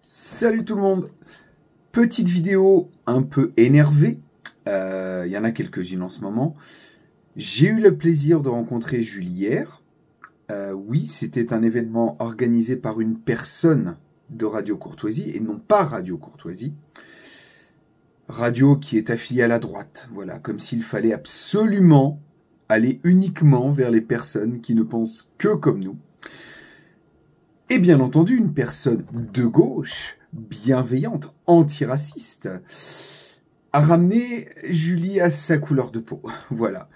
Salut tout le monde! Petite vidéo un peu énervée, il y en a quelques-unes en ce moment. J'ai eu le plaisir de rencontrer Julie hier. Oui, c'était un événement organisé par une personne de Radio Courtoisie, et non pas Radio Courtoisie. Radio qui est affiliée à la droite, voilà, comme s'il fallait absolument aller uniquement vers les personnes qui ne pensent que comme nous. Et bien entendu, une personne de gauche, bienveillante, antiraciste, a ramené Julie à sa couleur de peau. Voilà.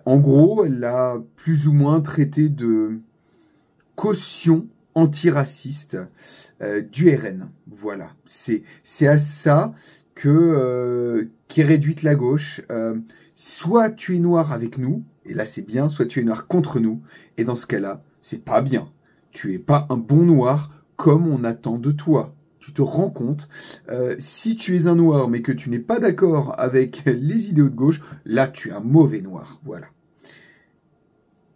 En gros, elle l'a plus ou moins traité de caution antiraciste du RN. Voilà. C'est à ça qu'est réduite la gauche. Soit tu es noir avec nous, et là c'est bien, soit tu es noir contre nous, et dans ce cas-là, c'est pas bien. Tu es pas un bon noir comme on attend de toi. Tu te rends compte, si tu es un noir mais que tu n'es pas d'accord avec les idéaux de gauche, là tu es un mauvais noir. Voilà.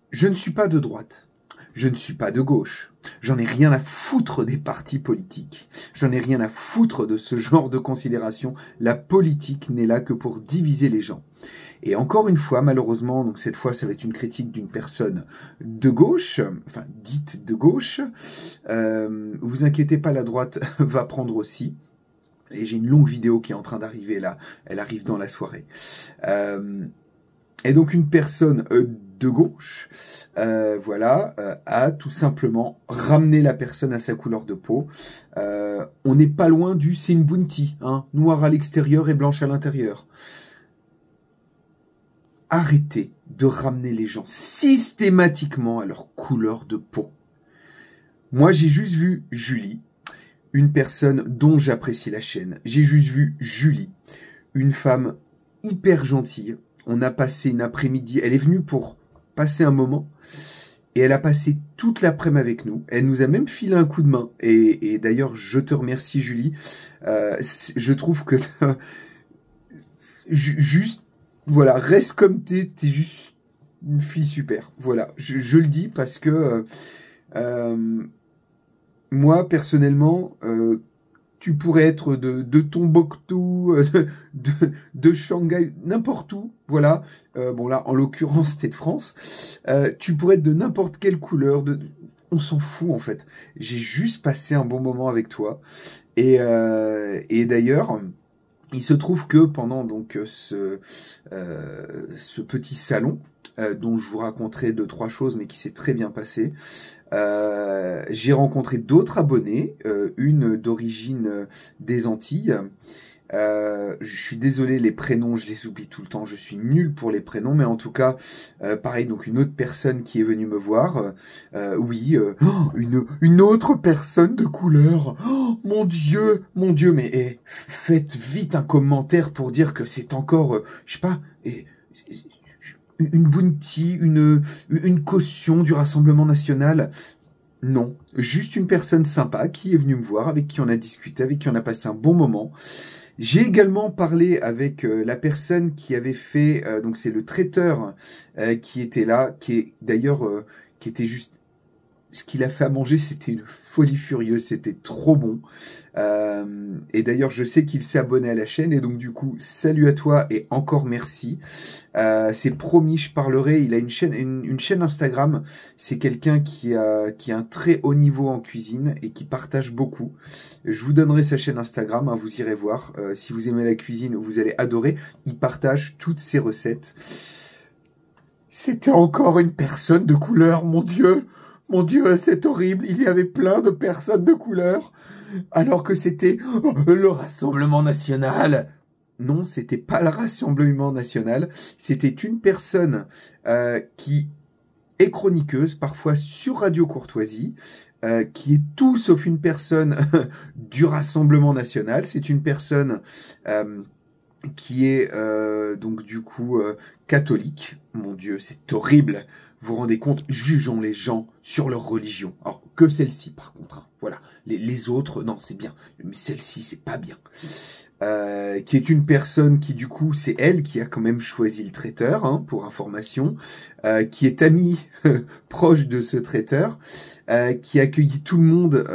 Je ne suis pas de droite. Je ne suis pas de gauche. J'en ai rien à foutre des partis politiques. J'en ai rien à foutre de ce genre de considération. La politique n'est là que pour diviser les gens. Et encore une fois, malheureusement, donc cette fois, ça va être une critique d'une personne de gauche, enfin dite de gauche. Vous inquiétez pas, la droite va prendre aussi. Et j'ai une longue vidéo qui est en train d'arriver là. Elle arrive dans la soirée. Et donc une personne de gauche, a tout simplement ramené la personne à sa couleur de peau. On n'est pas loin du c'est une bounty, hein, noire à l'extérieur et blanche à l'intérieur. Arrêtez de ramener les gens systématiquement à leur couleur de peau. Moi, j'ai juste vu Julie, une personne dont j'apprécie la chaîne. J'ai juste vu Julie, une femme hyper gentille. On a passé une après-midi, elle est venue pour passer un moment, et elle a passé toute l'après-midi avec nous. Elle nous a même filé un coup de main. Et d'ailleurs, je te remercie, Julie. Je trouve que juste, voilà, reste comme t'es juste une fille super. Voilà, je le dis parce que moi, personnellement, tu pourrais être de Tombouctou, de Shanghai, n'importe où, voilà. Bon là, en l'occurrence, c'était de France. Tu pourrais être de n'importe quelle couleur, on s'en fout en fait. J'ai juste passé un bon moment avec toi. Et d'ailleurs, il se trouve que pendant donc ce petit salon, dont je vous raconterai 2-3 choses, mais qui s'est très bien passé, j'ai rencontré d'autres abonnés, une d'origine des Antilles. Je suis désolé, les prénoms, je les oublie tout le temps, je suis nul pour les prénoms, mais en tout cas, pareil, donc une autre personne qui est venue me voir, une autre personne de couleur, oh, mon Dieu, mais faites vite un commentaire pour dire que c'est encore, je sais pas, une bounty, une caution du Rassemblement National. Non, juste une personne sympa qui est venue me voir, avec qui on a discuté, avec qui on a passé un bon moment. J'ai également parlé avec la personne qui avait fait, donc c'est le traiteur qui était là, qui est d'ailleurs, qui était juste... Ce qu'il a fait à manger, c'était une folie furieuse, c'était trop bon. Et d'ailleurs, je sais qu'il s'est abonné à la chaîne, et donc du coup, salut à toi et encore merci. C'est promis, je parlerai. Il a une chaîne Instagram. C'est quelqu'un qui a un très haut niveau en cuisine et qui partage beaucoup. Je vous donnerai sa chaîne Instagram, hein, vous irez voir. Si vous aimez la cuisine, vous allez adorer. Il partage toutes ses recettes. C'était encore une personne de couleur, mon Dieu! Mon Dieu, c'est horrible, il y avait plein de personnes de couleur, alors que c'était le Rassemblement National. Non, c'était pas le Rassemblement National, c'était une personne qui est chroniqueuse, parfois sur Radio Courtoisie, qui est tout sauf une personne du Rassemblement National. C'est une personne qui est donc du coup catholique. Mon Dieu, c'est horrible. Vous vous rendez compte? Jugeons les gens sur leur religion. Alors que celle-ci, par contre. Hein. Voilà. Voilà. Les autres, non, c'est bien. Mais celle-ci, c'est pas bien. Qui est une personne qui, du coup, c'est elle qui a quand même choisi le traiteur, hein, pour information, qui est amie proche de ce traiteur, qui accueillit tout le monde.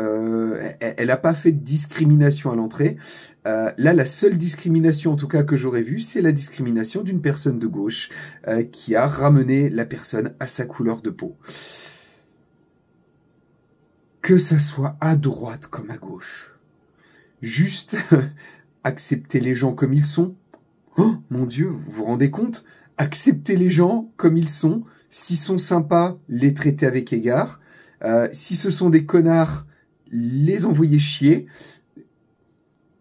Elle n'a pas fait de discrimination à l'entrée. Là, la seule discrimination, en tout cas, que j'aurais vue, c'est la discrimination d'une personne de gauche qui a ramené la personne à sa couleur de peau. Que ça soit à droite comme à gauche. Juste accepter les gens comme ils sont. Oh, mon Dieu, vous vous rendez compte? Accepter les gens comme ils sont. S'ils sont sympas, les traiter avec égard. Si ce sont des connards, les envoyer chier.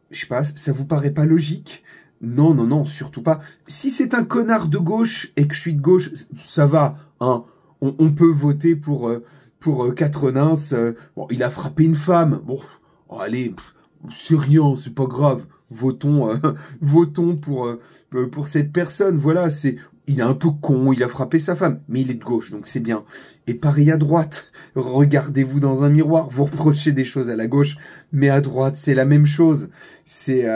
Je sais pas, ça vous paraît pas logique? Non, non, non, surtout pas. Si c'est un connard de gauche et que je suis de gauche, ça va, hein. On peut voter pour 4 bon, il a frappé une femme. Bon, oh, allez, c'est rien, c'est pas grave. Votons, votons pour cette personne. Voilà, il est un peu con, il a frappé sa femme, mais il est de gauche, donc c'est bien. Et pareil à droite, regardez-vous dans un miroir, vous reprochez des choses à la gauche, mais à droite, c'est la même chose. C'est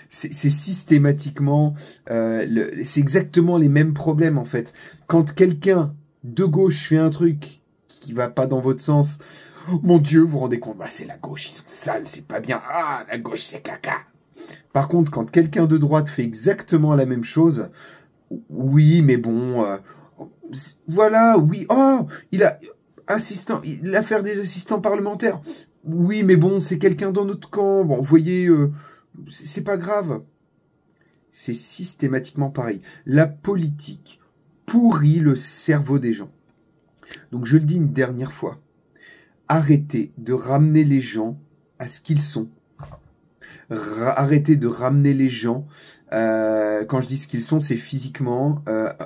systématiquement, c'est exactement les mêmes problèmes en fait. Quand quelqu'un de gauche fait un truc qui va pas dans votre sens, oh, mon Dieu, vous vous rendez compte, bah, c'est la gauche, ils sont sales, c'est pas bien. Ah, la gauche, c'est caca. Par contre, quand quelqu'un de droite fait exactement la même chose, oui, mais bon, voilà, oui, oh, il a l'affaire des assistants parlementaires. Oui, mais bon, c'est quelqu'un dans notre camp. Bon, vous voyez, c'est pas grave. C'est systématiquement pareil. La politique pourrit le cerveau des gens. Donc, je le dis une dernière fois. Arrêtez de ramener les gens à ce qu'ils sont. Arrêtez de ramener les gens, quand je dis ce qu'ils sont, c'est physiquement,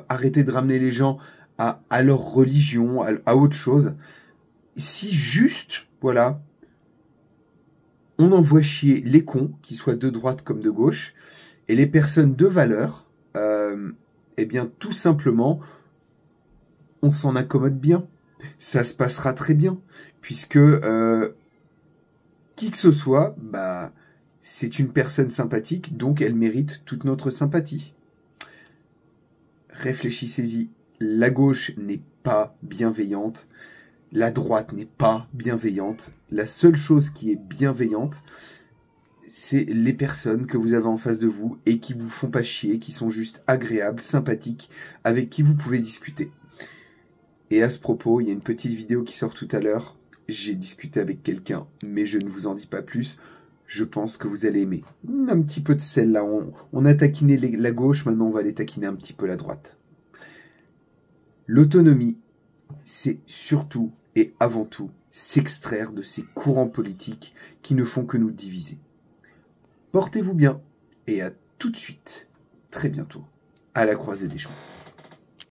arrêtez de ramener les gens à leur religion, à autre chose. Si juste, voilà, on envoie chier les cons, qu'ils soient de droite comme de gauche, et les personnes de valeur, eh bien, tout simplement, on s'en accommode bien. Ça se passera très bien, puisque qui que ce soit, bah, c'est une personne sympathique, donc elle mérite toute notre sympathie. Réfléchissez-y, la gauche n'est pas bienveillante, la droite n'est pas bienveillante. La seule chose qui est bienveillante, c'est les personnes que vous avez en face de vous et qui vous font pas chier, qui sont juste agréables, sympathiques, avec qui vous pouvez discuter. Et à ce propos, il y a une petite vidéo qui sort tout à l'heure. J'ai discuté avec quelqu'un, mais je ne vous en dis pas plus. Je pense que vous allez aimer. Un petit peu de sel là. On a taquiné la gauche, maintenant on va aller taquiner un petit peu la droite. L'autonomie, c'est surtout et avant tout s'extraire de ces courants politiques qui ne font que nous diviser. Portez-vous bien et à tout de suite, très bientôt, à la croisée des chemins.